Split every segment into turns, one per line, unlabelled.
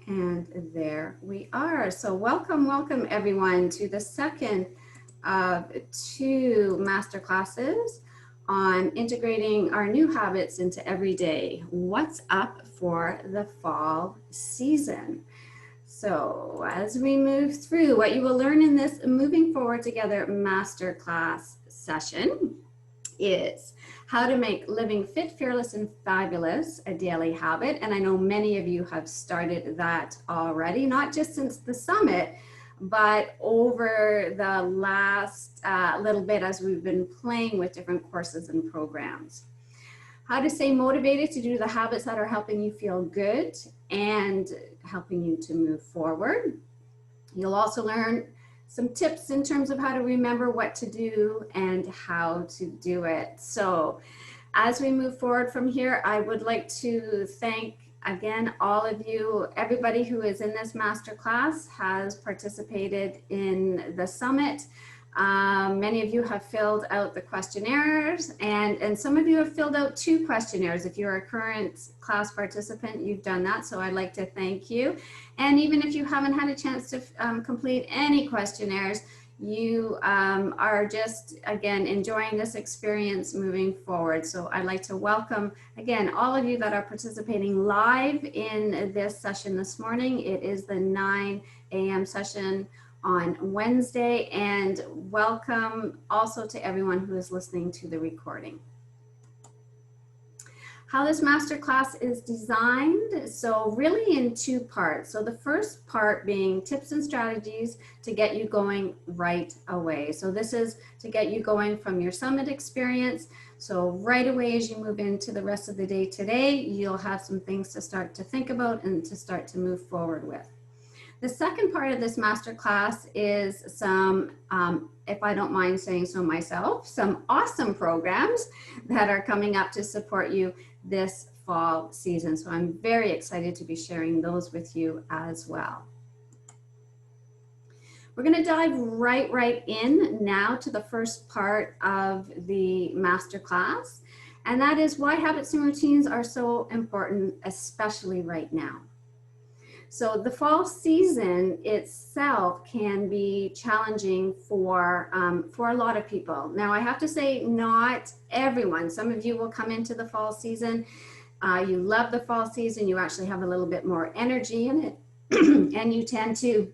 And there we are. So welcome everyone to the second of two master classes on integrating our new habits into everyday. What's up for the fall season? So as we move through, what you will learn in this Moving Forward Together masterclass session is how to make living fit, fearless, and fabulous a daily habit. And I know many of you have started that already, not just since the summit, but over the last little bit as we've been playing with different courses and programs. How to stay motivated to do the habits that are helping you feel good and helping you to move forward. You'll also learn some tips in terms of how to remember what to do and how to do it. So as we move forward from here, I would like to thank again all of you. Everybody who is in this masterclass has participated in the summit. Many of you have filled out the questionnaires, and some of you have filled out 2 questionnaires. If you're a current class participant, you've done that, so I'd like to thank you. And even if you haven't had a chance to complete any questionnaires, you are just, again, enjoying this experience moving forward. So I'd like to welcome, again, all of you that are participating live in this session this morning. It is the 9 a.m. session on Wednesday, and welcome also to everyone who is listening to the recording. How this masterclass is designed, so really in 2 parts. So the first part being tips and strategies to get you going right away. So this is to get you going from your summit experience. So right away as you move into the rest of the day today, you'll have some things to start to think about and to start to move forward with. The second part of this masterclass is some, if I don't mind saying so myself, some awesome programs that are coming up to support you this fall season. So I'm very excited to be sharing those with you as well. We're going to dive right in now to the first part of the masterclass, and that is why habits and routines are so important, especially right now. So the fall season itself can be challenging for a lot of people. Now I have to say not everyone. Some of you will come into the fall season. You love the fall season. You actually have a little bit more energy in it and you tend to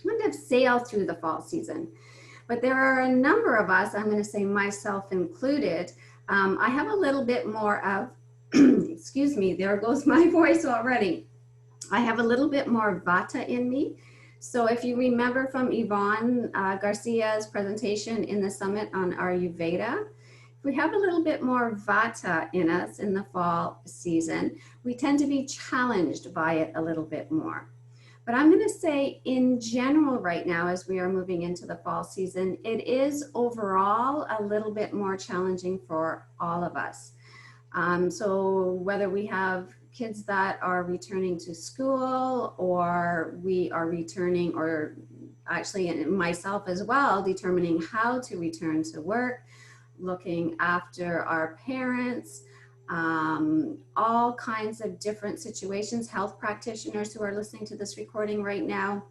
kind of sail through the fall season. But there are a number of us, I'm going to say myself included, I have a little bit more of, excuse me, there goes my voice already. I have a little bit more Vata in me. So if you remember from Yvonne Garcia's presentation in the summit on Ayurveda, we have a little bit more Vata in us in the fall season. We tend to be challenged by it a little bit more. But I'm going to say in general right now, as we are moving into the fall season, it is overall a little bit more challenging for all of us. So whether we have kids that are returning to school, or we are returning, or actually myself as well, determining how to return to work, looking after our parents, all kinds of different situations, health practitioners who are listening to this recording right now,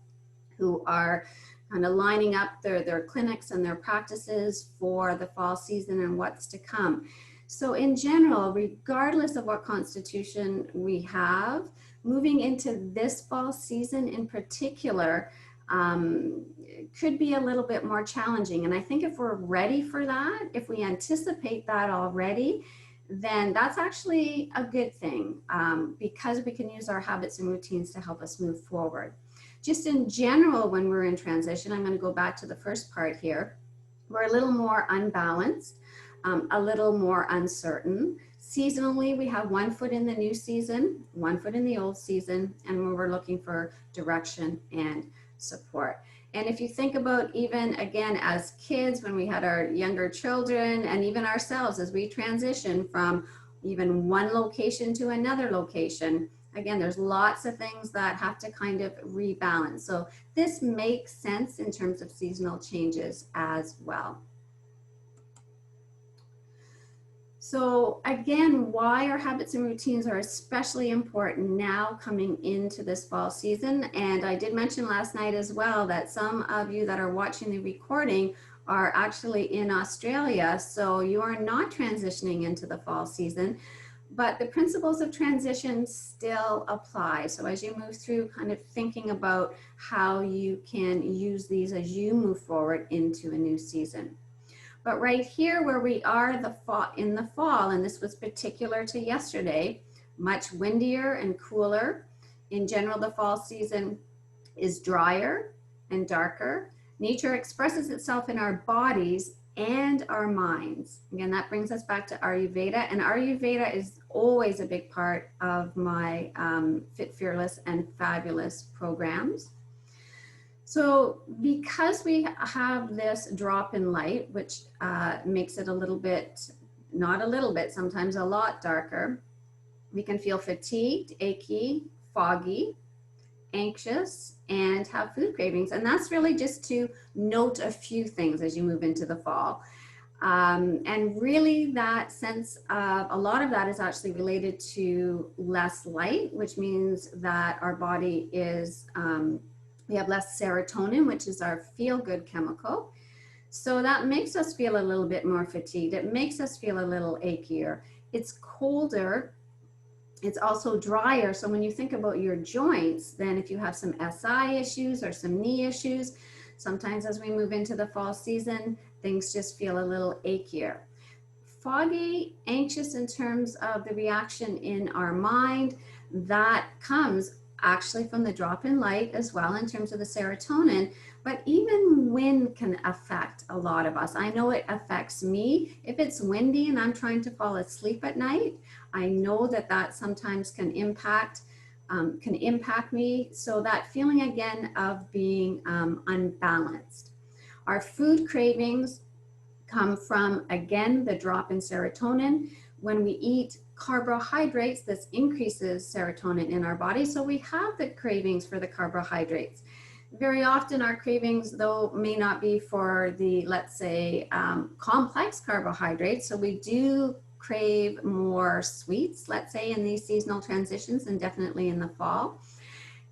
who are kind of lining up their clinics and their practices for the fall season and what's to come. So in general, regardless of what constitution we have, moving into this fall season in particular could be a little bit more challenging. And I think if we're ready for that, if we anticipate that already, then that's actually a good thing because we can use our habits and routines to help us move forward. Just in general, when we're in transition, I'm going to go back to the first part here, we're a little more unbalanced. A little more uncertain. Seasonally, we have 1 foot in the new season, 1 foot in the old season, and we're looking for direction and support. And if you think about even, again, as kids, when we had our younger children, and even ourselves as we transition from even one location to another location, again, there's lots of things that have to kind of rebalance. So this makes sense in terms of seasonal changes as well. So again, why our habits and routines are especially important now coming into this fall season. And I did mention last night as well that some of you that are watching the recording are actually in Australia. So you are not transitioning into the fall season, but the principles of transition still apply. So as you move through kind of thinking about how you can use these as you move forward into a new season. But right here where we are in the fall, and this was particular to yesterday, much windier and cooler. In general, the fall season is drier and darker. Nature expresses itself in our bodies and our minds. Again, that brings us back to Ayurveda, and Ayurveda is always a big part of my Fit, Fearless, and Fabulous programs. So because we have this drop in light, which makes it a little bit, not a little bit, sometimes a lot darker, we can feel fatigued, achy, foggy, anxious, and have food cravings. And that's really just to note a few things as you move into the fall. And really that sense of, a lot of that is actually related to less light, which means that our body is, we have less serotonin, which is our feel-good chemical. So that makes us feel a little bit more fatigued. It makes us feel a little achier. It's colder. It's also drier. So when you think about your joints, then if you have some SI issues or some knee issues, sometimes as we move into the fall season, things just feel a little achier. Foggy, anxious in terms of the reaction in our mind, that comes actually from the drop in light as well in terms of the serotonin, but even wind can affect a lot of us. I know it affects me. If it's windy and I'm trying to fall asleep at night, I know that that sometimes can impact me. So that feeling again of being unbalanced. Our food cravings come from, again, the drop in serotonin. When we eat carbohydrates, this increases serotonin in our body. So we have the cravings for the carbohydrates. Very often our cravings, though, may not be for the, let's say, complex carbohydrates. So we do crave more sweets, let's say, in these seasonal transitions, and definitely in the fall.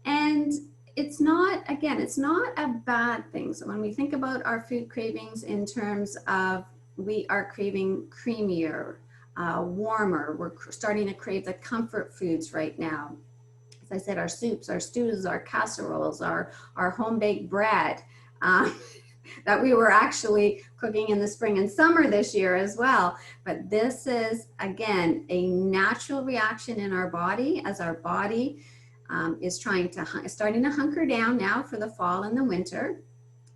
And it's not, again, it's not a bad thing. So when we think about our food cravings in terms of we are craving creamier, warmer, we're starting to crave the comfort foods right now. As I said, our soups, our stews, our casseroles, our home-baked bread that we were actually cooking in the spring and summer this year as well. But this is, again, a natural reaction in our body as our body is starting to hunker down now for the fall and the winter.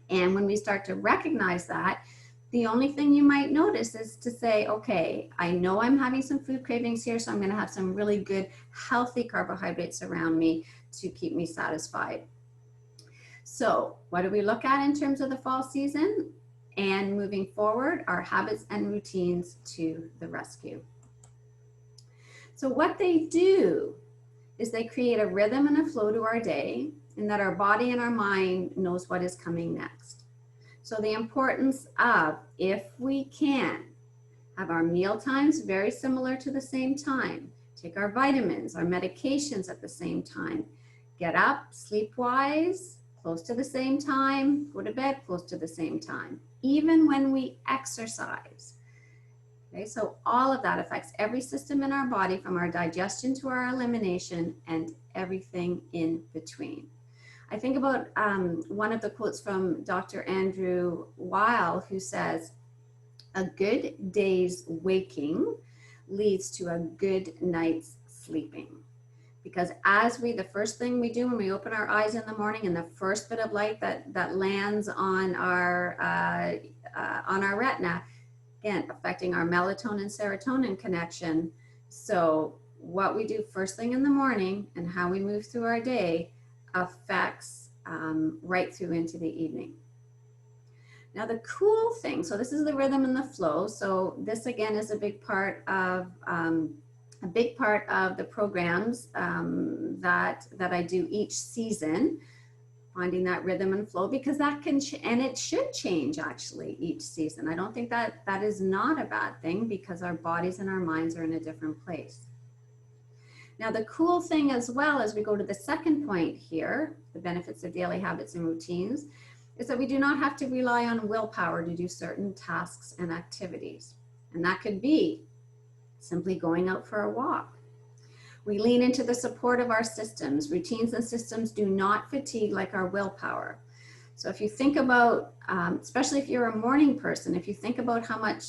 And when we start to recognize that, the only thing you might notice is to say, okay, I know I'm having some food cravings here, so I'm going to have some really good, healthy carbohydrates around me to keep me satisfied. So what do we look at in terms of the fall season? And moving forward, our habits and routines to the rescue. So what they do is they create a rhythm and a flow to our day, and that our body and our mind knows what is coming next. So the importance of, if we can, have our meal times very similar to the same time, take our vitamins, our medications at the same time, get up sleep-wise, close to the same time, go to bed close to the same time, even when we exercise. Okay, so all of that affects every system in our body, from our digestion to our elimination and everything in between. I think about one of the quotes from Dr. Andrew Weil, who says, "A good day's waking leads to a good night's sleeping." Because the first thing we do when we open our eyes in the morning, and the first bit of light that lands on our retina, again, affecting our melatonin serotonin connection. So what we do first thing in the morning and how we move through our day affects right through into the evening. Now the cool thing, so this is the rhythm and the flow. So this again is a big part of the programs that I do each season. finding that rhythm and flow, because that can, and it should change actually each season. I don't think that that is not a bad thing, because our bodies and our minds are in a different place. Now, the cool thing as well, as we go to the second point here, the benefits of daily habits and routines, is that we do not have to rely on willpower to do certain tasks and activities. And that could be simply going out for a walk. We lean into the support of our systems. Routines and systems do not fatigue like our willpower. So if you think about, especially if you're a morning person, if you think about how much,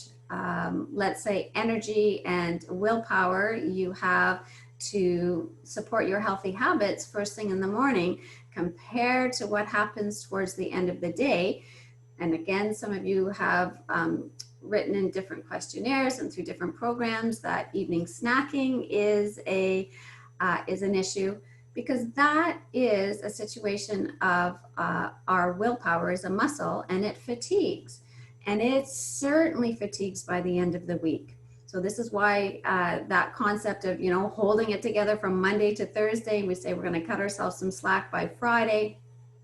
let's say, energy and willpower you have to support your healthy habits first thing in the morning, compared to what happens towards the end of the day. And again, some of you have written in different questionnaires and through different programs that evening snacking is an issue, because that is a situation of our willpower is a muscle, and it fatigues, and it certainly fatigues by the end of the week. So this is why that concept of, you know, holding it together from Monday to Thursday, we say we're going to cut ourselves some slack by Friday,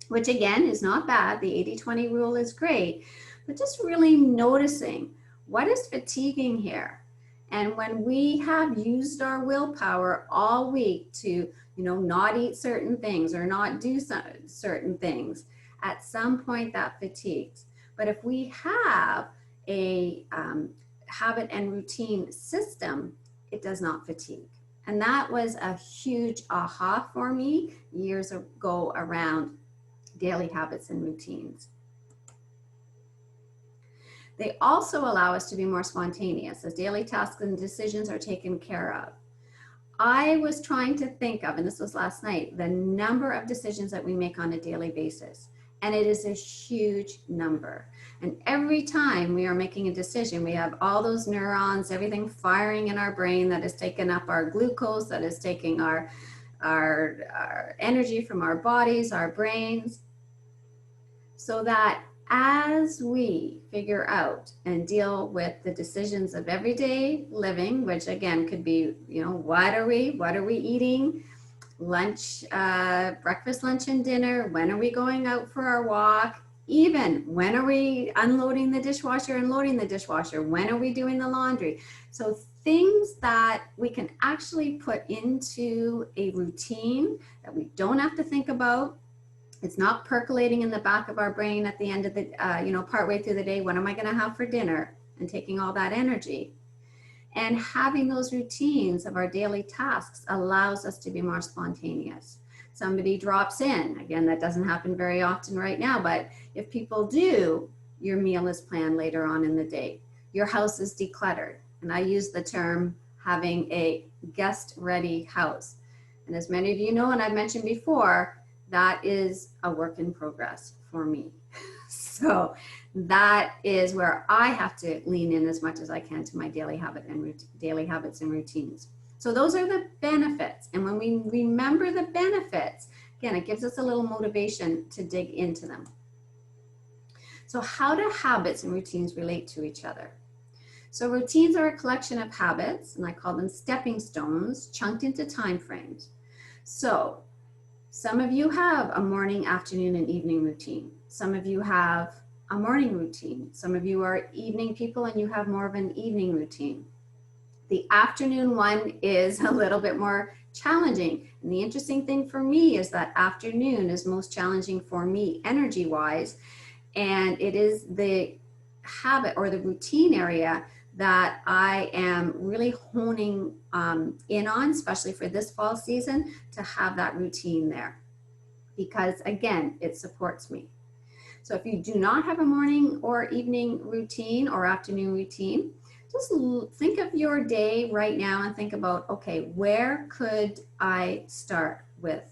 which again is not bad. The 80-20 rule is great, but just really noticing what is fatiguing here. And when we have used our willpower all week to, you know, not eat certain things or not do certain things, at some point that fatigues. But if we have a habit and routine system, it does not fatigue. And that was a huge aha for me years ago around daily habits and routines. They also allow us to be more spontaneous as daily tasks and decisions are taken care of. I was trying to think of, and this was last night, the number of decisions that we make on a daily basis. And it is a huge number. And every time we are making a decision, we have all those neurons, everything firing in our brain that is taking up our glucose, that is taking our energy from our bodies, our brains. So that as we figure out and deal with the decisions of everyday living, which again could be, you know, what are we eating? Lunch, breakfast, lunch, and dinner. When are we going out for our walk? Even when are we unloading the dishwasher and loading the dishwasher? When are we doing the laundry? So things that we can actually put into a routine that we don't have to think about. It's not percolating in the back of our brain at the end of the, you know, partway through the day. What am I going to have for dinner? And taking all that energy. And having those routines of our daily tasks allows us to be more spontaneous. Somebody drops in. Again, that doesn't happen very often right now, but if people do, your meal is planned later on in the day. Your house is decluttered. And I use the term having a guest-ready house. And as many of you know, and I've mentioned before, that is a work in progress for me. So that is where I have to lean in as much as I can to my daily habits and routines. So those are the benefits. And when we remember the benefits, again, it gives us a little motivation to dig into them. So how do habits and routines relate to each other? So routines are a collection of habits, and I call them stepping stones, chunked into time frames. So some of you have a morning, afternoon, and evening routine. Some of you have a morning routine. Some of you are evening people and you have more of an evening routine. The afternoon one is a little bit more challenging. And the interesting thing for me is that afternoon is most challenging for me energy-wise. And it is the habit or the routine area that I am really honing in on, especially for this fall season, to have that routine there. Because again, it supports me. So if you do not have a morning or evening routine or afternoon routine, just think of your day right now and think about, okay, where could I start with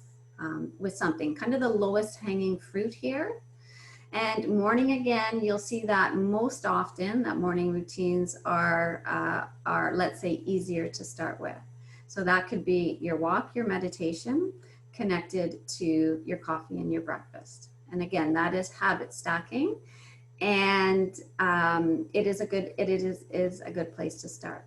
something, kind of the lowest hanging fruit here. And morning, again, you'll see that most often that morning routines are let's say, easier to start with. So that could be your walk, your meditation, connected to your coffee and your breakfast. And again, that is habit stacking. And it is a good place to start.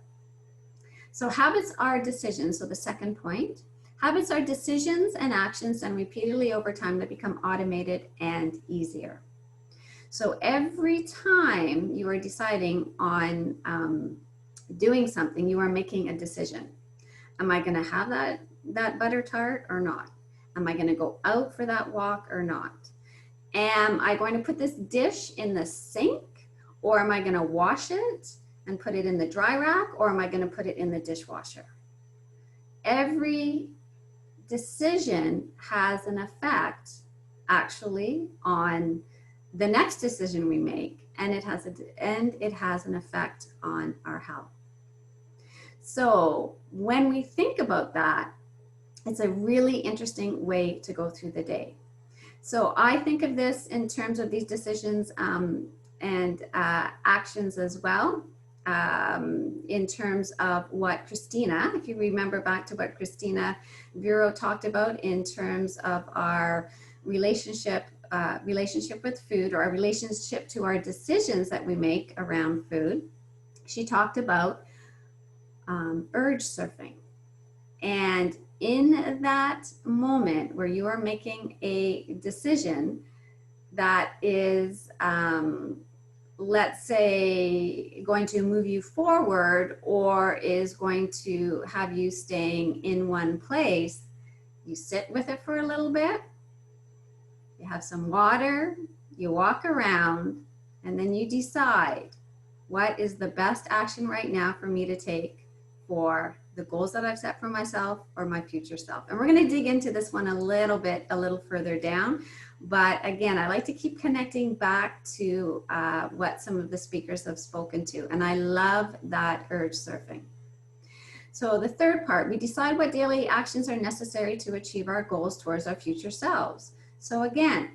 So habits are decisions. So the second point, Habits are decisions and actions done repeatedly over time that become automated and easier. So every time you are deciding on doing something, you are making a decision. Am I going to have that butter tart or not? Am I going to go out for that walk or not? Am I going to put this dish in the sink, or am I going to wash it and put it in the dry rack, or am I going to put it in the dishwasher? Every decision has an effect actually on the next decision we make, and it has an effect on our health. So when we think about that, it's a really interesting way to go through the day. So I think of this in terms of these decisions and actions as well, in terms of what Christina, if you remember back to what Christina Bureau talked about in terms of our relationship with food, or our relationship to our decisions that we make around food. She talked about urge surfing. And in that moment where you are making a decision that is, let's say, going to move you forward or is going to have you staying in one place, you sit with it for a little bit, you have some water, you walk around, and then you decide what is the best action right now for me to take for the goals that I've set for myself or my future self. And we're going to dig into this one a little further down. But again, I like to keep connecting back to what some of the speakers have spoken to. And I love that urge surfing. So the third part, we decide what daily actions are necessary to achieve our goals towards our future selves. So again,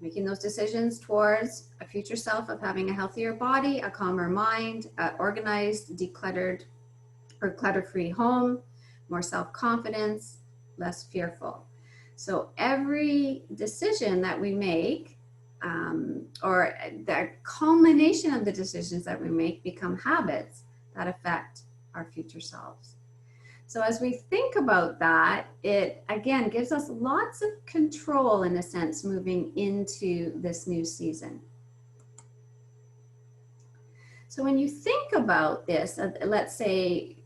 making those decisions towards a future self of having a healthier body, a calmer mind, organized, decluttered, or clutter-free home, more self-confidence, less fearful. So every decision that we make, or the culmination of the decisions that we make, become habits that affect our future selves. So as we think about that, it again gives us lots of control, in a sense, moving into this new season. So when you think about this, let's say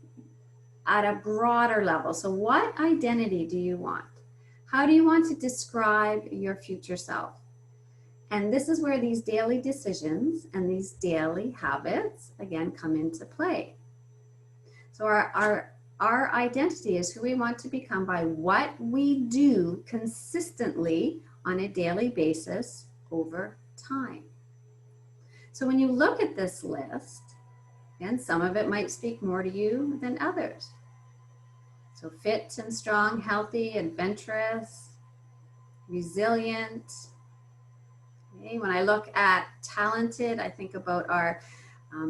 at a broader level, so what identity do you want? How do you want to describe your future self? And this is where these daily decisions and these daily habits, again, come into play. So our identity is who we want to become by what we do consistently on a daily basis over time. So when you look at this list, and some of it might speak more to you than others. So fit and strong, healthy, adventurous, resilient. Okay, when I look at talented, I think about our,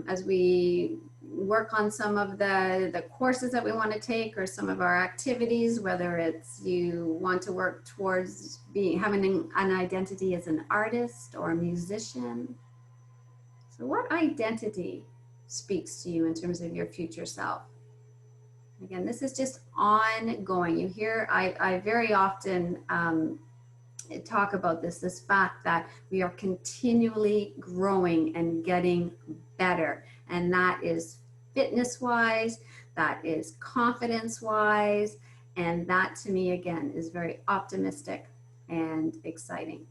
as we work on some of the courses that we want to take, or some of our activities, whether it's you want to work towards having an identity as an artist or a musician. So what identity speaks to you in terms of your future self? Again, this is just ongoing. You hear, I very often talk about this fact that we are continually growing and getting better. And that is fitness-wise, that is confidence-wise, and that to me, again, is very optimistic and exciting.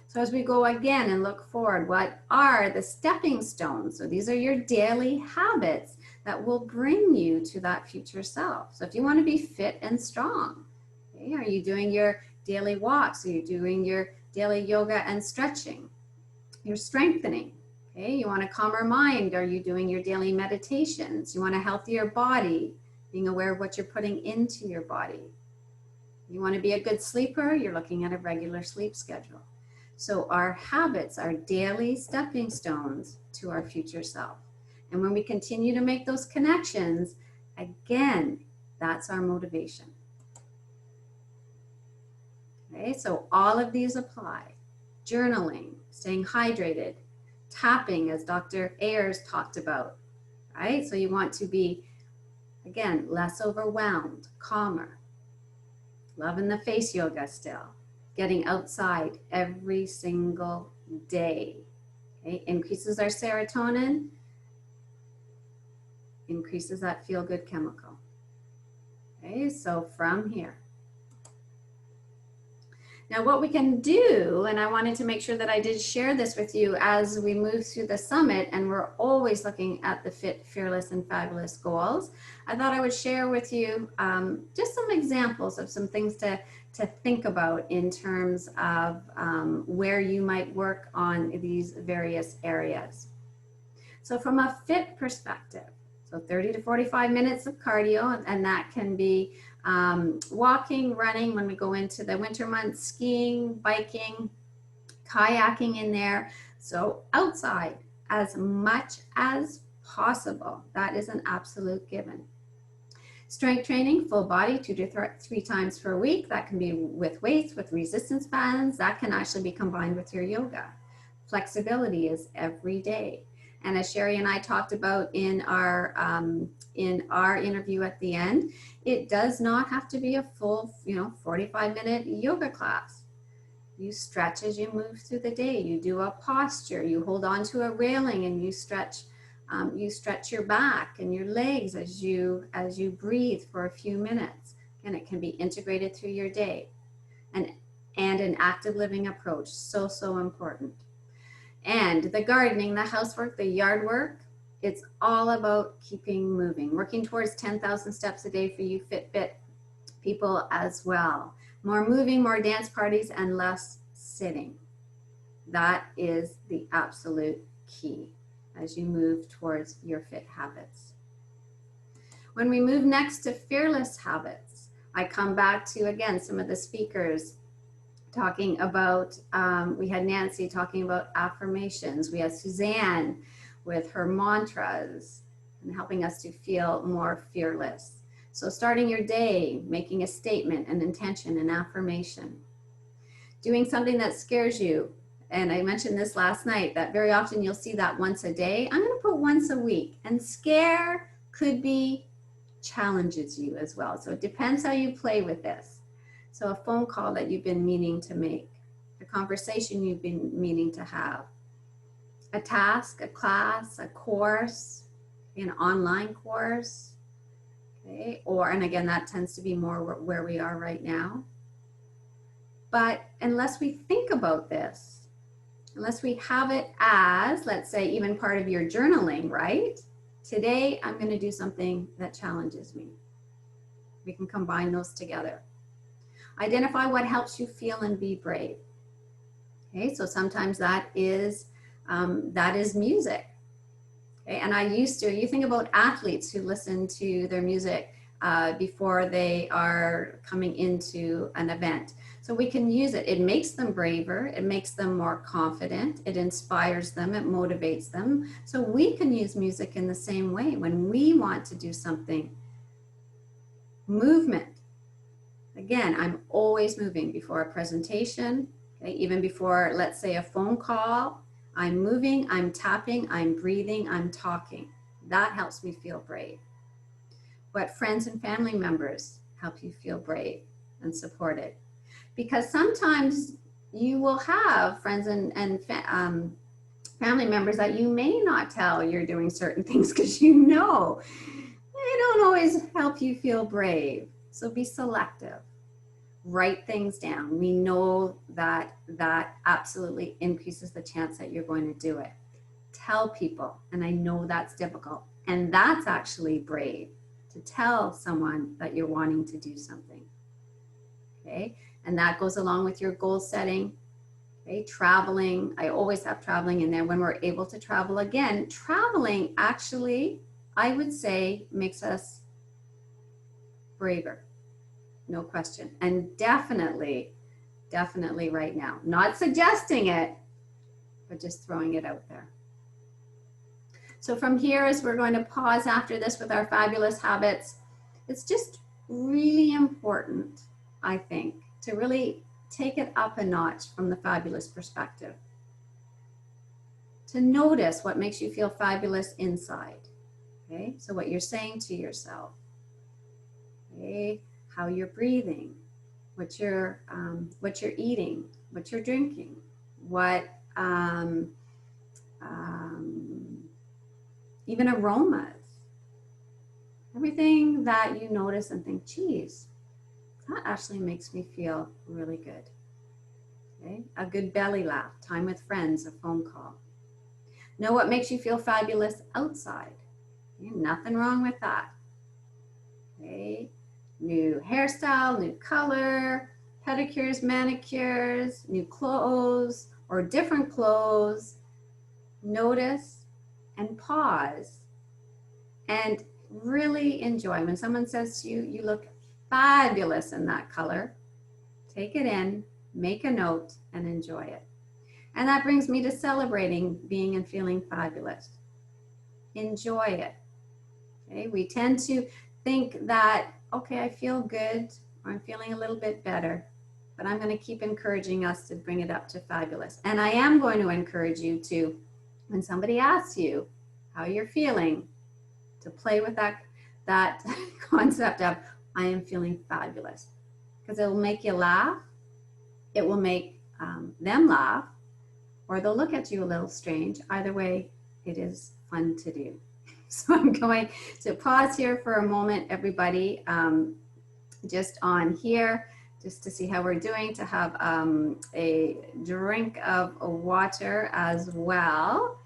So as we go again and look forward, what are the stepping stones? So these are your daily habits that will bring you to that future self. So if you want to be fit and strong, okay, are you doing your daily walks? Are you doing your daily yoga and stretching? You're strengthening. Okay, you want a calmer mind. Are you doing your daily meditations? You want a healthier body, being aware of what you're putting into your body. You want to be a good sleeper. You're looking at a regular sleep schedule. So our habits are daily stepping stones to our future self. And when we continue to make those connections, again, that's our motivation. Okay, so all of these apply. Journaling, staying hydrated, tapping, as Dr. Ayers talked about, right? So you want to be Again, less overwhelmed, calmer. Loving the face yoga still. Getting outside every single day. Okay? Increases our serotonin, increases that feel-good chemical. Okay, so from here. Now what we can do, and I wanted to make sure that I did share this with you as we move through the summit, and we're always looking at the Fit, Fearless, and Fabulous goals. I thought I would share with you just some examples of some things to think about in terms of where you might work on these various areas. So from a fit perspective, so 30 to 45 minutes of cardio, and that can be walking, running when we go into the winter months, skiing, biking, kayaking in there. So outside as much as possible. That is an absolute given. Strength training, full body, 2 to 3 times per week. That can be with weights, with resistance bands. That can actually be combined with your yoga. Flexibility is every day. And as Sherry and I talked about in our interview at the end, it does not have to be a full, 45-minute yoga class. You stretch as you move through the day. You do a posture. You hold on to a railing and you stretch your back and your legs as you breathe for a few minutes. And it can be integrated through your day. And an active living approach, so important. And the gardening, the housework, the yard work, it's all about keeping moving, working towards 10,000 steps a day for you Fitbit people as well. More moving, more dance parties, and less sitting. That is the absolute key as you move towards your fit habits. When we move next to fearless habits, I come back to, again, some of the speakers talking about, we had Nancy talking about affirmations. We had Suzanne with her mantras and helping us to feel more fearless. So starting your day, making a statement, an intention, an affirmation. Doing something that scares you. And I mentioned this last night, that very often you'll see that once a day. I'm going to put once a week. And scare could be challenges you as well. So it depends how you play with this. So a phone call that you've been meaning to make, a conversation you've been meaning to have, a task, a class, a course, an online course, okay? And again, that tends to be more where we are right now. But unless we think about this, unless we have it as, let's say, even part of your journaling, right? Today, I'm going to do something that challenges me. We can combine those together. Identify what helps you feel and be brave. Okay, so sometimes that is music. Okay, and you think about athletes who listen to their music before they are coming into an event. So we can use it. It makes them braver. It makes them more confident. It inspires them. It motivates them. So we can use music in the same way when we want to do something. Movement. Again, I'm always moving before a presentation, okay? Even before, let's say, a phone call. I'm moving, I'm tapping, I'm breathing, I'm talking. That helps me feel brave. What friends and family members help you feel brave and supported? Because sometimes you will have friends and family members that you may not tell you're doing certain things because they don't always help you feel brave. So be selective. Write things down. We know that absolutely increases the chance that you're going to do it. Tell people, and I know that's difficult. And that's actually brave, to tell someone that you're wanting to do something. Okay, and that goes along with your goal setting. Okay, traveling. I always have traveling in there when we're able to travel again. Traveling actually, I would say, makes us braver. No question. And definitely right now. Not suggesting it, but just throwing it out there. So from here, as we're going to pause after this with our fabulous habits, it's just really important, I think, to really take it up a notch from the fabulous perspective. To notice what makes you feel fabulous inside. Okay, so what you're saying to yourself. Okay, how you're breathing, what you're eating, what you're drinking, what even aromas, everything that you notice and think, geez, that actually makes me feel really good. Okay, a good belly laugh, time with friends, a phone call. Know what makes you feel fabulous outside. Okay, nothing wrong with that. Okay, new hairstyle, new color, pedicures, manicures, new clothes or different clothes. Notice and pause and really enjoy. When someone says to you, you look fabulous in that color, take it in, make a note, and enjoy it. And that brings me to celebrating being and feeling fabulous. Enjoy it. Okay, we tend to think that, okay, I feel good, or I'm feeling a little bit better, but I'm going to keep encouraging us to bring it up to fabulous. And I am going to encourage you to, when somebody asks you how you're feeling, to play with that concept of, I am feeling fabulous, because it will make you laugh. It will make them laugh, or they'll look at you a little strange. Either way, it is fun to do. So I'm going to pause here for a moment, everybody, just on here, just to see how we're doing, to have a drink of water as well.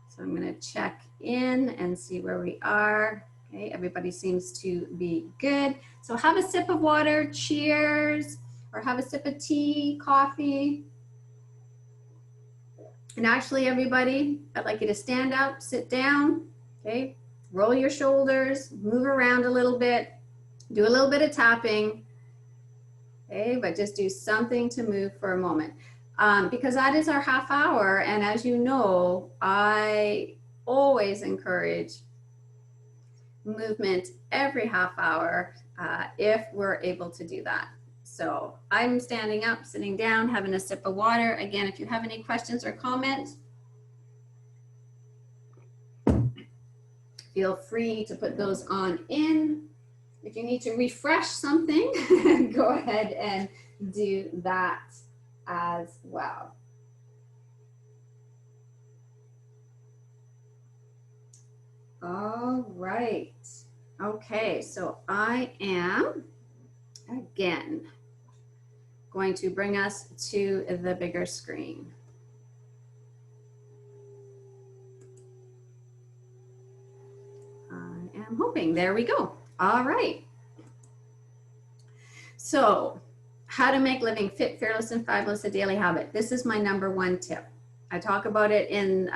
So I'm going to check in and see where we are. Okay, everybody seems to be good. So have a sip of water, cheers, or have a sip of tea, coffee. And actually, everybody, I'd like you to stand up, sit down, okay? Roll your shoulders, move around a little bit, do a little bit of tapping, okay? But just do something to move for a moment. Because that is our half hour. And as you know, I always encourage movement every half hour if we're able to do that. So I'm standing up, sitting down, having a sip of water. Again, if you have any questions or comments, feel free to put those on in. If you need to refresh something, go ahead and do that as well. All right. Okay, so I am, again, going to bring us to the bigger screen. I am hoping, there we go. All right. So how to make living fit, fearless, and fabulous a daily habit. This is my #1 tip. I talk about it in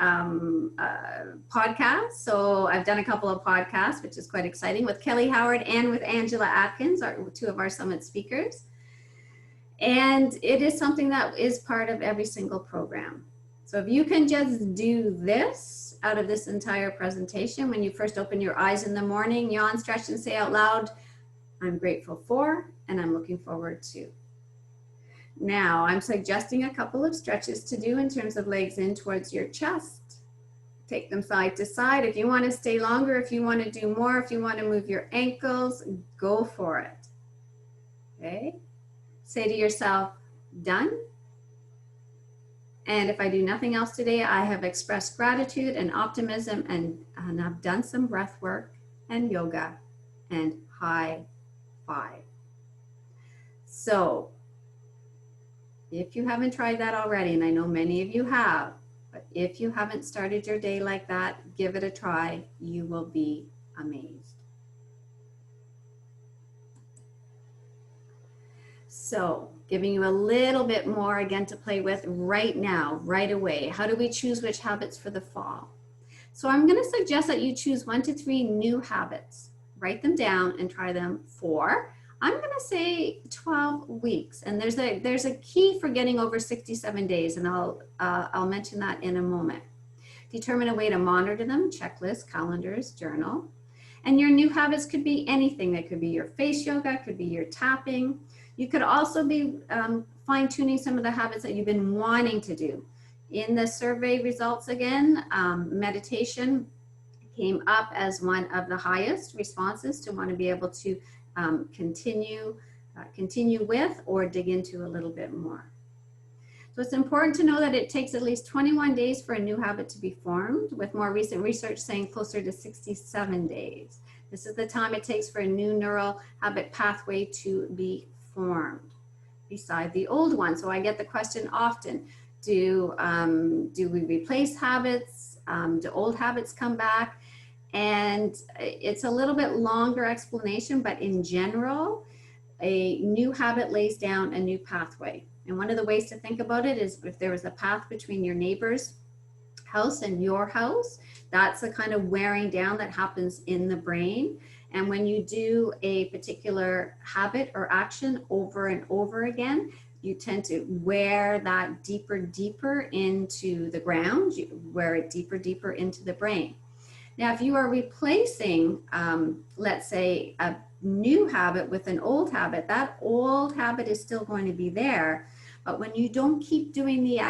podcasts. So I've done a couple of podcasts, which is quite exciting, with Kelly Howard and with Angela Atkins, two of our summit speakers. And it is something that is part of every single program. So if you can just do this out of this entire presentation, when you first open your eyes in the morning, yawn, stretch, and say out loud, I'm grateful for, and I'm looking forward to. Now, I'm suggesting a couple of stretches to do in terms of legs in towards your chest. Take them side to side. If you want to stay longer, if you want to do more, if you want to move your ankles, go for it. Okay? Say to yourself, done. And if I do nothing else today, I have expressed gratitude and optimism, and I've done some breath work and yoga and high five. So if you haven't tried that already, and I know many of you have, but if you haven't started your day like that, give it a try. You will be amazed. So giving you a little bit more again to play with right now, right away. How do we choose which habits for the fall? So I'm going to suggest that you choose 1 to 3 new habits. Write them down and try them for, I'm going to say 12 weeks. And there's a key for getting over 67 days, and I'll mention that in a moment. Determine a way to monitor them, checklists, calendars, journal. And your new habits could be anything. That could be your face yoga, could be your tapping. You could also be fine-tuning some of the habits that you've been wanting to do. In the survey results again, meditation came up as one of the highest responses to want to be able to continue with or dig into a little bit more. So it's important to know that it takes at least 21 days for a new habit to be formed, with more recent research saying closer to 67 days. This is the time it takes for a new neural habit pathway to be formed beside the old one. So I get the question often, do we replace habits? Do old habits come back? And it's a little bit longer explanation, but in general, a new habit lays down a new pathway. And one of the ways to think about it is if there was a path between your neighbor's house and your house, that's the kind of wearing down that happens in the brain. And when you do a particular habit or action over and over again, you tend to wear that deeper into the ground. You wear it deeper into the brain. Now, if you are replacing, let's say, a new habit with an old habit, that old habit is still going to be there. But when you don't keep doing the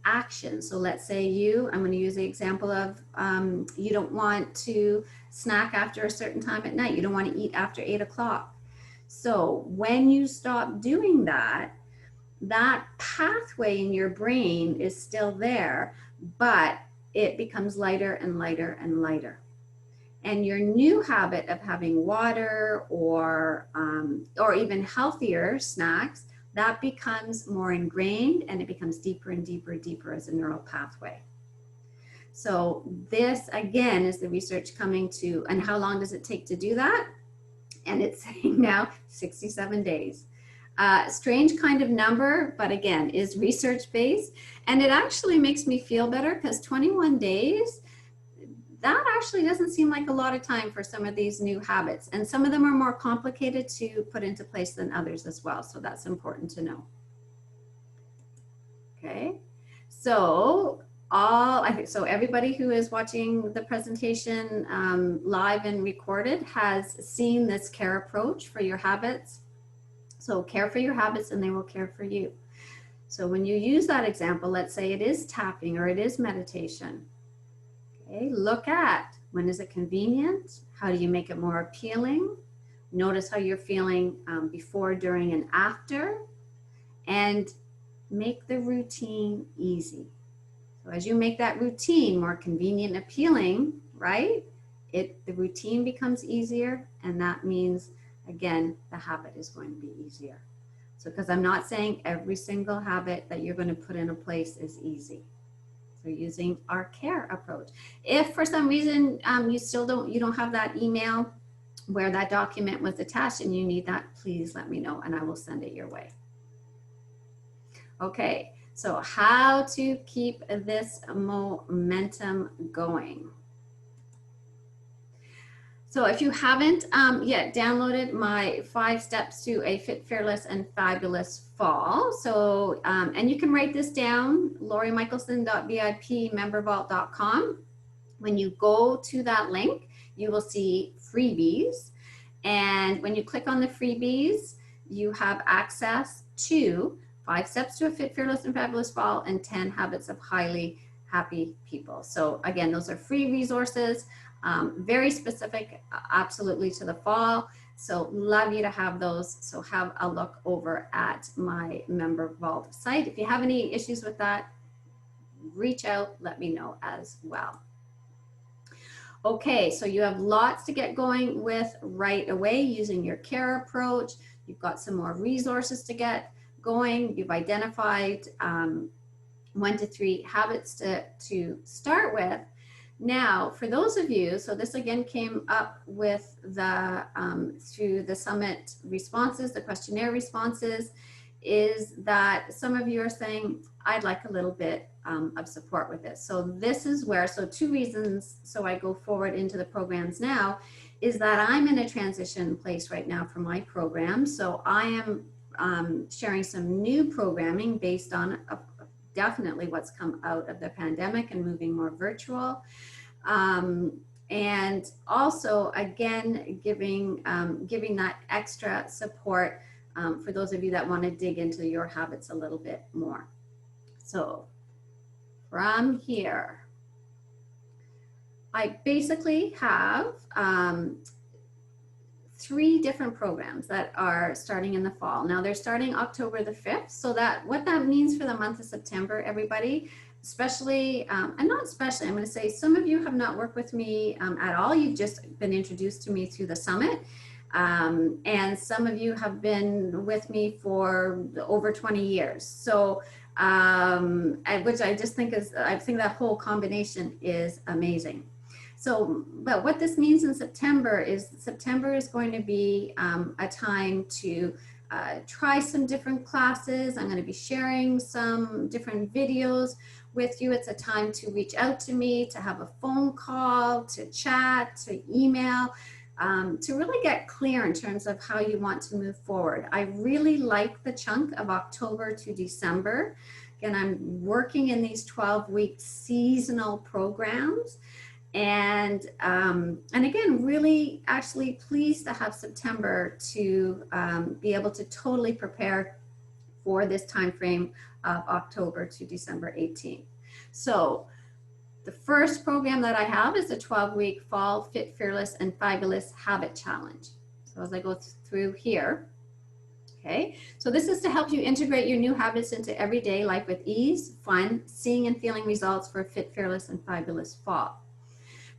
action, so let's say I'm going to use the example of you don't want to snack after a certain time at night. You don't want to eat after 8 o'clock. So when you stop doing that, that pathway in your brain is still there, but it becomes lighter and lighter. And your new habit of having water or even healthier snacks, that becomes more ingrained and it becomes deeper and deeper as a neural pathway. So this again is the research coming to, and how long does it take to do that? And it's saying now 67 days. Strange kind of number, but again, is research based. And it actually makes me feel better because 21 days, that actually doesn't seem like a lot of time for some of these new habits. And some of them are more complicated to put into place than others as well. So that's important to know. Okay, so so everybody who is watching the presentation live and recorded has seen this CARE approach for your habits. So care for your habits and they will care for you. So when you use that example, let's say it is tapping or it is meditation. Okay, look at when is it convenient? How do you make it more appealing? Notice how you're feeling before, during, and after. And make the routine easy. So as you make that routine more convenient and appealing, right? The routine becomes easier, and that means, again, the habit is going to be easier. So because I'm not saying every single habit that you're going to put into place is easy. So using our CARE approach. If for some reason you don't have that email where that document was attached and you need that, please let me know and I will send it your way. Okay, so how to keep this momentum going. So if you haven't yet downloaded my 5 steps to a fit, fearless, and fabulous fall. So, and you can write this down, lauriemichaelson.vipmembervault.com. When you go to that link, you will see freebies. And when you click on the freebies, you have access to 5 steps to a fit, fearless, and fabulous fall and 10 habits of highly happy people. So again, those are free resources. Very specific, absolutely, to the fall. So love you to have those. So have a look over at my Member Vault site. If you have any issues with that, reach out, let me know as well. Okay, so you have lots to get going with right away using your CARE approach. You've got some more resources to get going. You've identified 1 to 3 habits to start with. Now, for those of you, so this again came up with the through the summit responses, the questionnaire responses, is that some of you are saying, I'd like a little bit of support with this. So this is where, so 2 reasons, so I go forward into the programs now, is that I'm in a transition place right now for my program. So I am sharing some new programming based on definitely what's come out of the pandemic and moving more virtual. And also, again, giving that extra support for those of you that want to dig into your habits a little bit more. So from here, I basically have 3 different programs that are starting in the fall. Now they're starting October the 5th. So that what that means for the month of September, everybody, especially, and not especially, I'm going to say some of you have not worked with me at all. You've just been introduced to me through the summit. And some of you have been with me for over 20 years. So, which I just think is, I think that whole combination is amazing. So, but what this means in September is going to be a time to try some different classes. I'm going to be sharing some different videos with you. It's a time to reach out to me, to have a phone call, to chat, to email, to really get clear in terms of how you want to move forward. I really like the chunk of October to December. Again, I'm working in these 12-week seasonal programs. And again, really actually pleased to have September to be able to totally prepare for this time frame of October to December 18th. So the first program that I have is a 12-week Fall Fit, Fearless, and Fabulous Habit Challenge. So as I go through here, okay, so this is to help you integrate your new habits into everyday life with ease, fun, seeing and feeling results for a fit, fearless, and fabulous fall.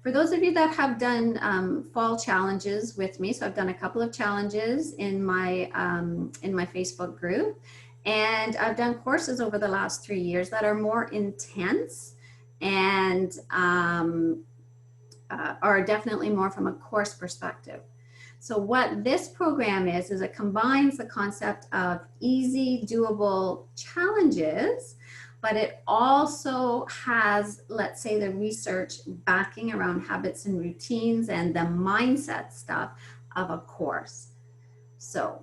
For those of you that have done fall challenges with me, so I've done a couple of challenges in my Facebook group, and I've done courses over the last 3 years that are more intense and are definitely more from a course perspective. So what this program is it combines the concept of easy, doable challenges, but it also has, let's say, the research backing around habits and routines and the mindset stuff of a course. So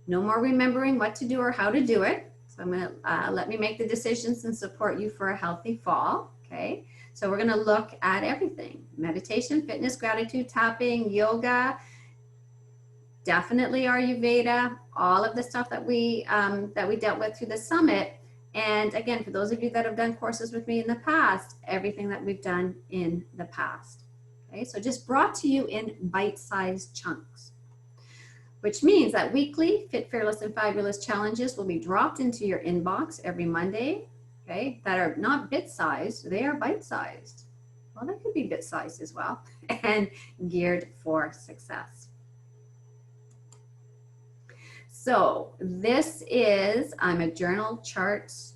no more remembering what to do or how to do it. So I'm going to let me make the decisions and support you for a healthy fall. Okay. So we're going to look at everything: meditation, fitness, gratitude, tapping, yoga, definitely Ayurveda, all of the stuff that we dealt with through the summit. And again, for those of you that have done courses with me in the past, everything that we've done in the past. Okay, so just brought to you in bite-sized chunks, which means that weekly Fit, Fearless, and Fabulous challenges will be dropped into your inbox every Monday, okay, that are not bit-sized, they are bite-sized. Well, they could be bit-sized as well, and geared for success. So this is, I'm a journal charts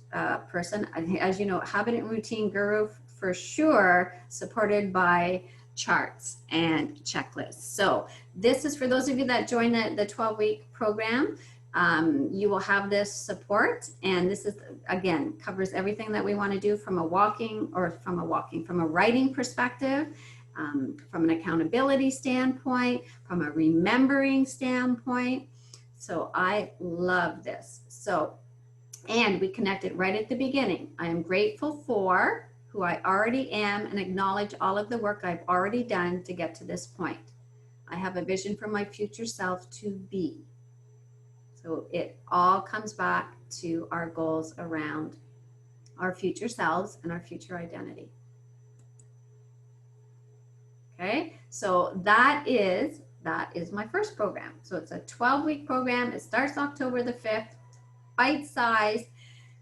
person, as you know, habit and routine guru for sure, supported by charts and checklists. So this is for those of you that join the 12-week program. You will have this support, and this is, again, covers everything that we want to do from a writing perspective, from an accountability standpoint, from a remembering standpoint. So I love this. So, and we connected right at the beginning. I am grateful for who I already am and acknowledge all of the work I've already done to get to this point. I have a vision for my future self to be. So it all comes back to our goals around our future selves and our future identity. Okay, so that is my first program. So it's a 12-week program. It starts October the 5th, bite-sized.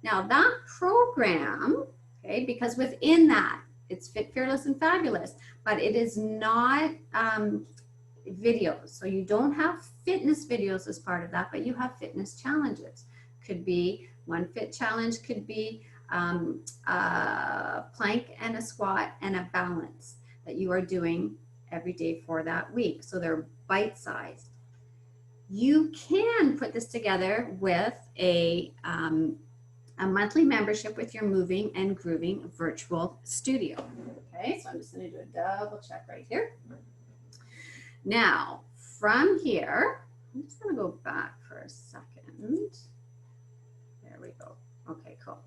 Now that program, okay, because within that, it's Fit, Fearless, and Fabulous, but it is not videos. So you don't have fitness videos as part of that, but you have fitness challenges. Could be one fit challenge, could be a plank and a squat and a balance that you are doing every day for that week. So they're bite-sized. You can put this together with a monthly membership with your Moving and Grooving virtual studio. Okay, so I'm just going to do a double check right here. Now, from here, I'm just going to go back for a second. There we go. Okay, cool.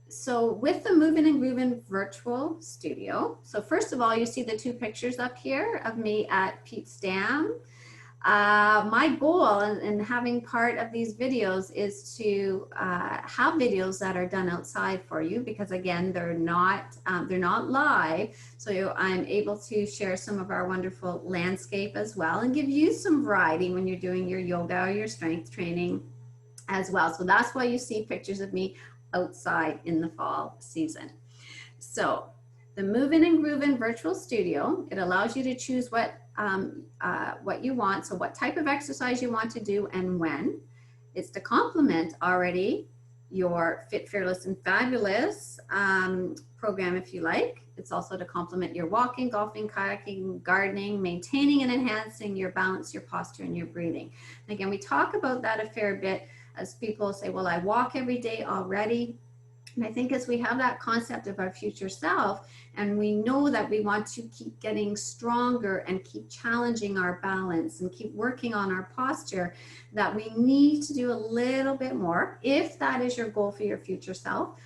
So with the Moving and Grooving virtual studio, so first of all, you see the 2 pictures up here of me at Pete's Dam. My goal in having part of these videos is to have videos that are done outside for you, because again, they're not live. So I'm able to share some of our wonderful landscape as well and give you some variety when you're doing your yoga or your strength training as well. So that's why you see pictures of me outside in the fall season. So the Move In and Groove In virtual studio, it allows you to choose what you want. So what type of exercise you want to do and when. It's to complement already your Fit, Fearless, and Fabulous program if you like. It's also to complement your walking, golfing, kayaking, gardening, maintaining and enhancing your balance, your posture, and your breathing. And again, we talk about that a fair bit as people say, well, I walk every day already. And I think as we have that concept of our future self, and we know that we want to keep getting stronger and keep challenging our balance and keep working on our posture, that we need to do a little bit more, if that is your goal for your future self,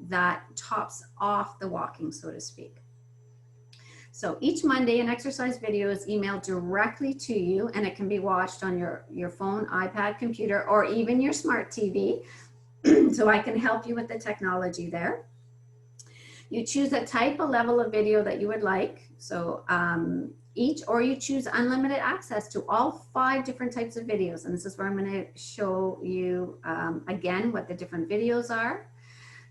that tops off the walking, so to speak. So each Monday, an exercise video is emailed directly to you, and it can be watched on your phone, iPad, computer, or even your smart TV. So I can help you with the technology there. You choose a type, a level of video that you would like. So or you choose unlimited access to all 5 different types of videos. And this is where I'm going to show you again what the different videos are.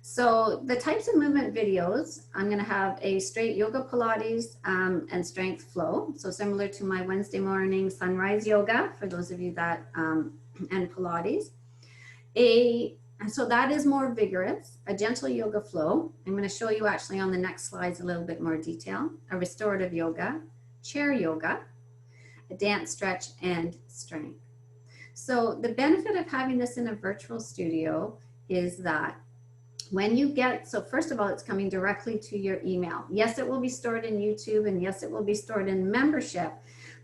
So the types of movement videos, I'm going to have a straight yoga, Pilates, and strength flow. So similar to my Wednesday morning sunrise yoga, for those of you that, and Pilates. So that is more vigorous, a gentle yoga flow. I'm going to show you actually on the next slides a little bit more detail. A restorative yoga, chair yoga, a dance, stretch, and strength. So the benefit of having this in a virtual studio is that when you get, so first of all, it's coming directly to your email. Yes, it will be stored in YouTube, and yes, it will be stored in membership,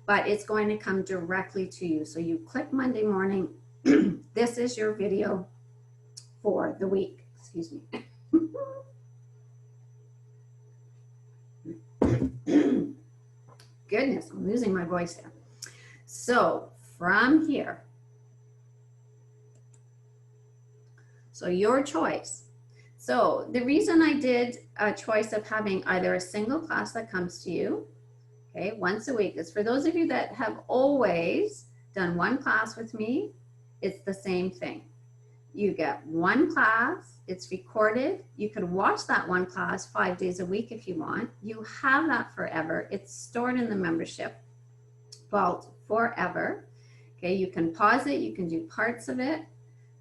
but it's going to come directly to you. So you click Monday morning, this is your video for the week. Excuse me. Goodness, I'm losing my voice there. So from here, so your choice. So the reason I did a choice of having either a single class that comes to you, okay, once a week, is for those of you that have always done one class with me, it's the same thing. You get one class, it's recorded. You can watch that one class 5 days a week if you want. You have that forever. It's stored in the membership vault forever. Okay, you can pause it, you can do parts of it,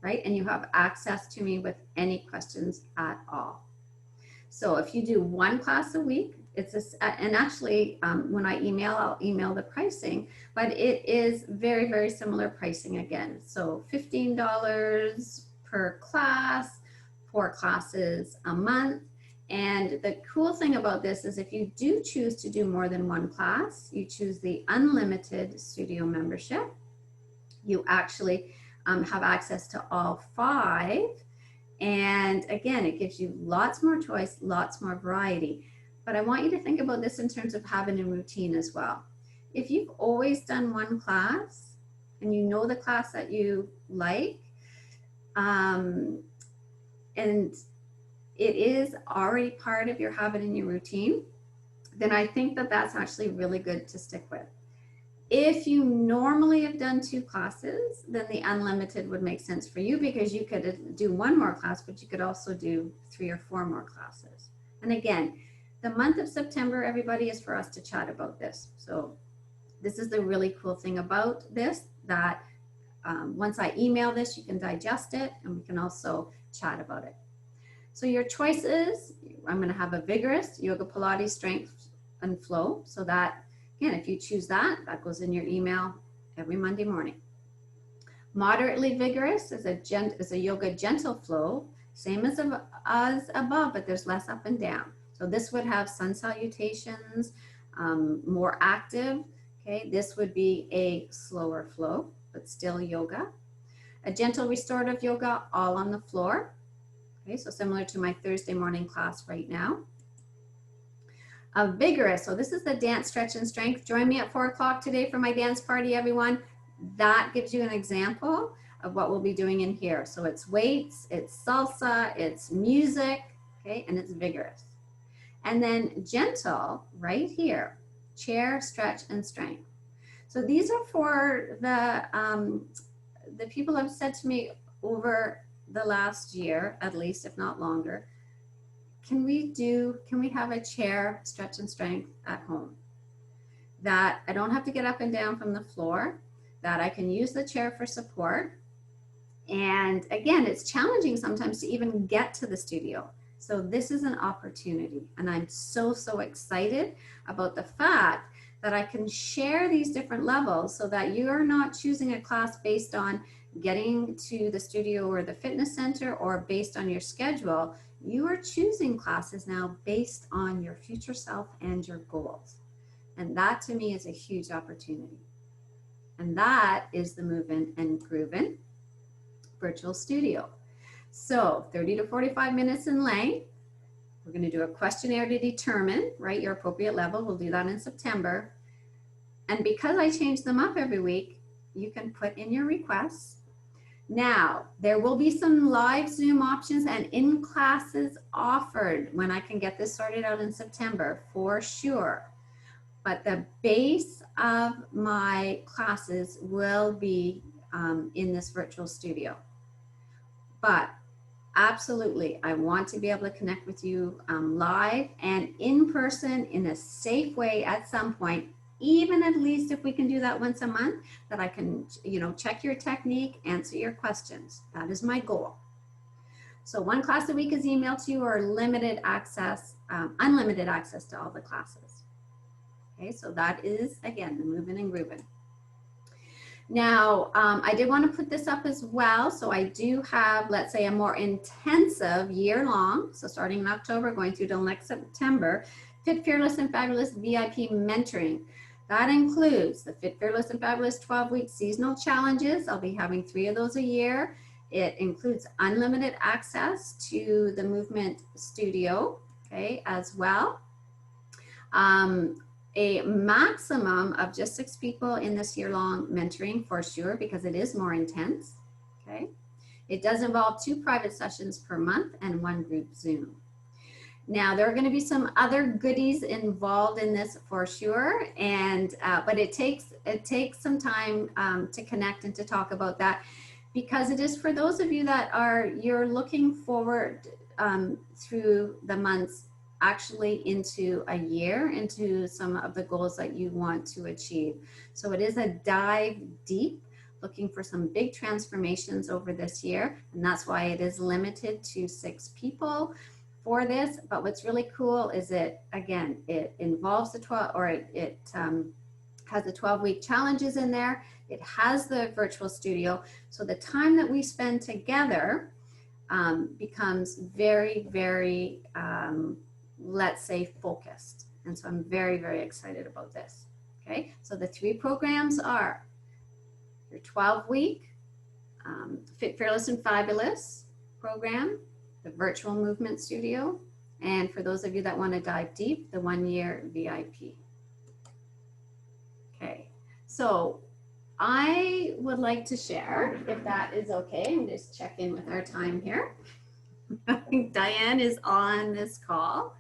right? And you have access to me with any questions at all. So if you do one class a week, and actually when I email, I'll email the pricing, but it is very, very similar pricing again. So $15 per class, 4 classes a month. And the cool thing about this is if you do choose to do more than one class, you choose the unlimited studio membership. You actually have access to all 5. And again, it gives you lots more choice, lots more variety. But I want you to think about this in terms of having a routine as well. If you've always done one class and you know the class that you like, and it is already part of your habit and your routine, then I think that that's actually really good to stick with. If you normally have done 2 classes, then the unlimited would make sense for you, because you could do 1 more class, but you could also do 3 or 4 more classes. And again, the month of September, everybody, is for us to chat about this. So this is the really cool thing about this, that once I email this, you can digest it, and we can also chat about it. So your choices, I'm going to have a vigorous yoga, Pilates, strength, and flow. So that, again, if you choose that, that goes in your email every Monday morning. Moderately vigorous is a yoga gentle flow, same as above, but there's less up and down. So this would have sun salutations, more active. Okay, this would be a slower flow, but still yoga. A gentle restorative yoga, all on the floor. Okay, so similar to my Thursday morning class right now. A vigorous, so this is the dance, stretch, and strength. Join me at 4 o'clock today for my dance party, everyone. That gives you an example of what we'll be doing in here. So it's weights, it's salsa, it's music, okay, and it's vigorous. And then gentle, right here, chair, stretch, and strength. So these are for the people have said to me over the last year, at least, if not longer, can we have a chair, stretch, and strength at home? That I don't have to get up and down from the floor, that I can use the chair for support. And again, it's challenging sometimes to even get to the studio. So this is an opportunity, and I'm so excited about the fact that I can share these different levels so that you are not choosing a class based on getting to the studio or the fitness center or based on your schedule. You are choosing classes now based on your future self and your goals. And that to me is a huge opportunity. And that is the Movin' and Groovin' virtual studio. So 30 to 45 minutes in length. We're going to do a questionnaire to determine, right, your appropriate level. We'll do that in September. And because I change them up every week, you can put in your requests. Now, there will be some live Zoom options and in classes offered when I can get this sorted out in September, for sure. But the base of my classes will be in this virtual studio. But absolutely, I want to be able to connect with you live and in person in a safe way at some point, even at least if we can do that once a month, that I can, check your technique, answer your questions. That is my goal. So 1 class a week is emailed to you, or limited access, unlimited access to all the classes. Okay, so that is, again, the Movin' and Groovin'. Now, I did want to put this up as well. So I do have, let's say, a more intensive year-long, so starting in October, going through till next September, Fit, Fearless, and Fabulous VIP mentoring. That includes the Fit, Fearless, and Fabulous 12-week seasonal challenges. I'll be having 3 of those a year. It includes unlimited access to the movement studio, okay, as well. A maximum of just 6 people in this year-long mentoring, for sure, because it is more intense, okay? It does involve 2 private sessions per month and 1 group Zoom. Now, there are going to be some other goodies involved in this, for sure, and but it takes some time to connect and to talk about that, because it is for those of you that you're looking forward through the months actually into a year, into some of the goals that you want to achieve. So it is a dive deep, looking for some big transformations over this year, and that's why it is limited to 6 people for this. But what's really cool is it involves the 12, or it has the 12-week challenges in there. It has the virtual studio, so the time that we spend together becomes very, very let's say focused. And so I'm very, very excited about this. Okay, so the 3 programs are your 12-week Fit, Fearless, and Fabulous program, the virtual movement studio, and for those of you that want to dive deep, the 1-year VIP. Okay, so I would like to share, if that is okay, and just check in with our time here. I think Diane is on this call.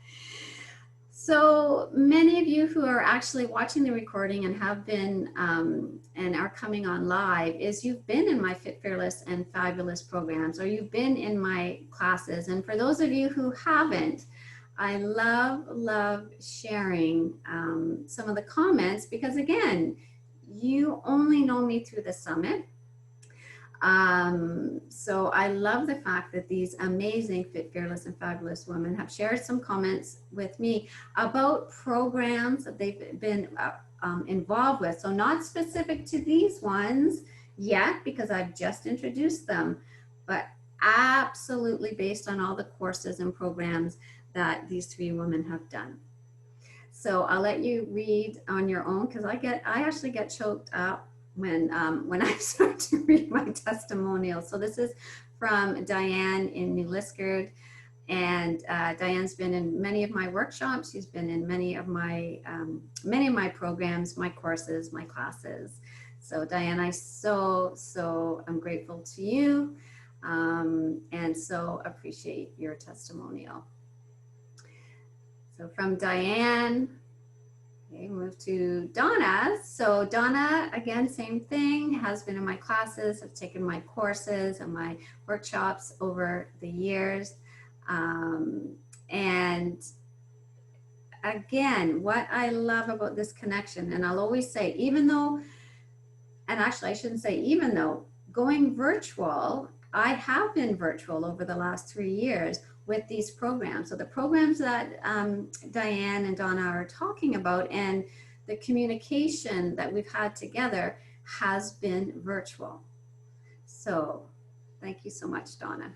So many of you who are actually watching the recording and have been and are coming on live, is you've been in my Fit, Fearless, and Fabulous programs, or you've been in my classes. And for those of you who haven't, I love sharing some of the comments, because again, you only know me through the summit. So I love the fact that these amazing Fit, Fearless, and Fabulous women have shared some comments with me about programs that they've been involved with. So not specific to these ones yet, because I've just introduced them, but absolutely based on all the courses and programs that these 3 women have done. So I'll let you read on your own, because I actually get choked up when I start to read my testimonial. So this is from Diane in New Liskeard, And Diane's been in many of my workshops. She's been in many of my programs, my courses, my classes. So Diane, I so am grateful to you, and so appreciate your testimonial. So from Diane, okay, move to Donna. So Donna, again, same thing, has been in my classes, have taken my courses and my workshops over the years. And again, what I love about this connection, and I'll always say, even though, and actually I shouldn't say even though, going virtual, I have been virtual over the last 3 years with these programs. So the programs that Diane and Donna are talking about and the communication that we've had together has been virtual. So thank you so much, Donna.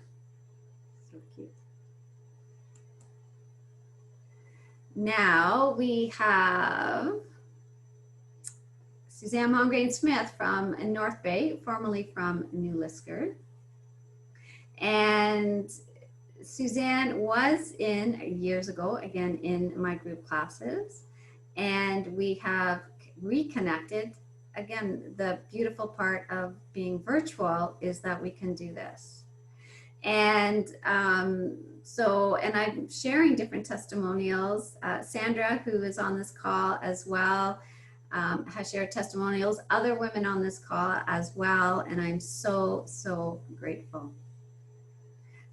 So cute. Now we have Suzanne Mongrain-Smith from North Bay, formerly from New Liskeard. And Suzanne was in years ago, again, in my group classes, and we have reconnected. Again, the beautiful part of being virtual is that we can do this. And and I'm sharing different testimonials. Sandra, who is on this call as well, has shared testimonials, other women on this call as well, and I'm so grateful.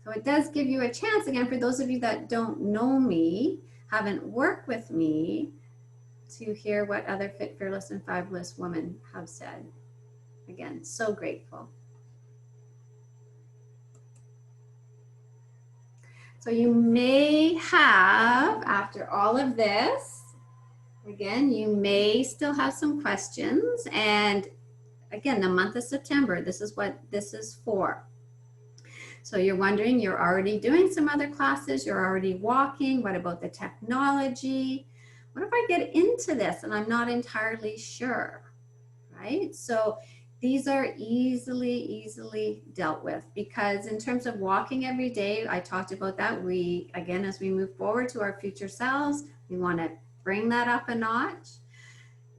So it does give you a chance, again, for those of you that don't know me, haven't worked with me, to hear what other fit, fearless, and fabulous women have said. Again, so grateful. So you may have, after all of this, again, you may still have some questions. And again, the month of September, this is what this is for. So you're wondering, you're already doing some other classes, you're already walking, what about the technology? What if I get into this and I'm not entirely sure, right? So these are easily dealt with, because in terms of walking every day, I talked about that. We, again, as we move forward to our future selves, we want to bring that up a notch.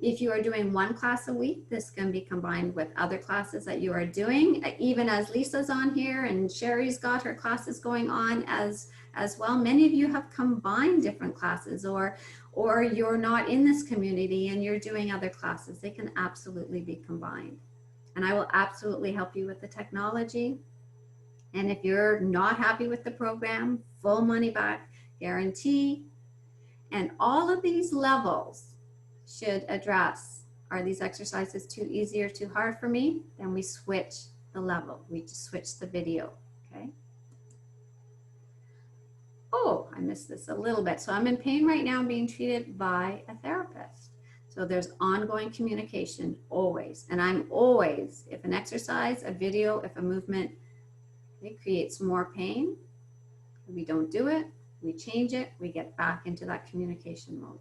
If you are doing one class a week, this can be combined with other classes that you are doing. Even as Lisa's on here and Sherry's got her classes going on as well. Many of you have combined different classes, or you're not in this community and you're doing other classes. They can absolutely be combined. And I will absolutely help you with the technology. And if you're not happy with the program, full money back guarantee. And all of these levels should address, are these exercises too easy or too hard for me? Then we switch the level, we just switch the video, okay? Oh, I missed this a little bit. So I'm in pain right now, being treated by a therapist. So there's ongoing communication always. And I'm always, if an exercise, a video, if a movement, it creates more pain, we don't do it, we change it, we get back into that communication mode.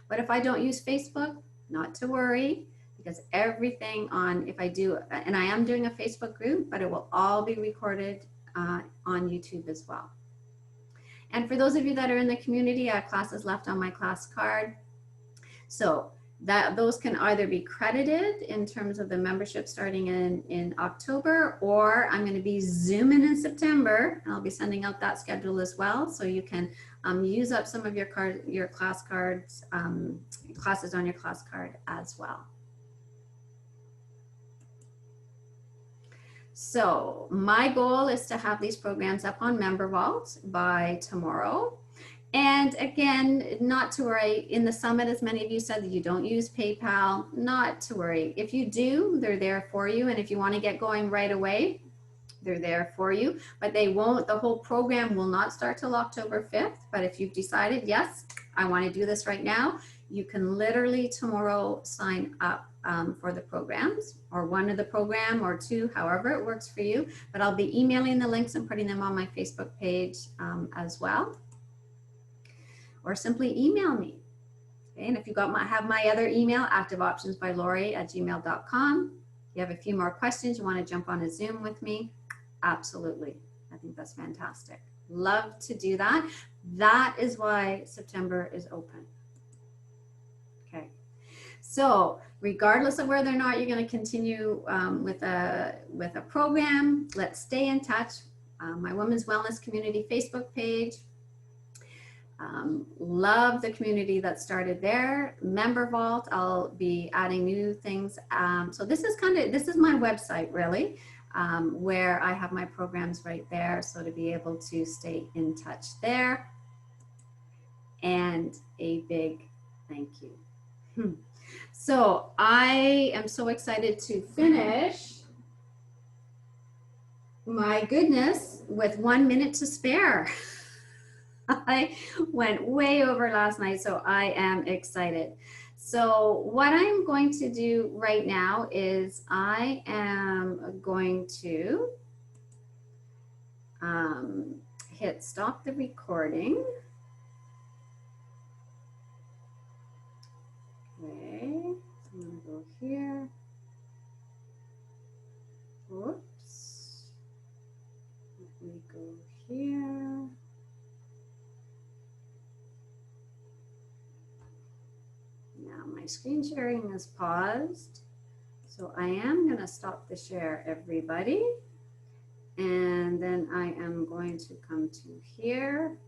What if I don't use Facebook? Not to worry, because everything on, if I do, and I am doing a Facebook group, but it will all be recorded on YouTube as well. And for those of you that are in the community, I have classes left on my class card. So those can either be credited in terms of the membership starting in October, or I'm going to be Zooming in September, and I'll be sending out that schedule as well. So you can use up some of your class cards, classes on your class card as well. So my goal is to have these programs up on MemberVault by tomorrow. And again, not to worry, in the summit, as many of you said, that you don't use PayPal, not to worry. If you do, they're there for you. And if you want to get going right away, they're there for you, but they won't, the whole program will not start till October 5th. But if you've decided, yes, I want to do this right now, you can literally tomorrow sign up for the programs, or one of the program, or two, however it works for you. But I'll be emailing the links and putting them on my Facebook page as well. Or simply email me. Okay, and if you have my other email, activeoptionsbylori@gmail.com. If you have a few more questions, you want to jump on a Zoom with me, absolutely. I think that's fantastic. Love to do that. That is why September is open. Okay. So regardless of whether or not you're going to continue with a program, let's stay in touch. My Women's Wellness Community Facebook page. Love the community that started there. Member Vault, I'll be adding new things. So this is my website really, where I have my programs right there. So to be able to stay in touch there. And a big thank you. So I am so excited to finish, my goodness, with 1 minute to spare. I went way over last night, so I am excited. So what I'm going to do right now is I am going to hit stop the recording. Okay, so I'm going to go here. Whoops. Let me go here. Now my screen sharing is paused. So I am going to stop the share, everybody. And then I am going to come to here.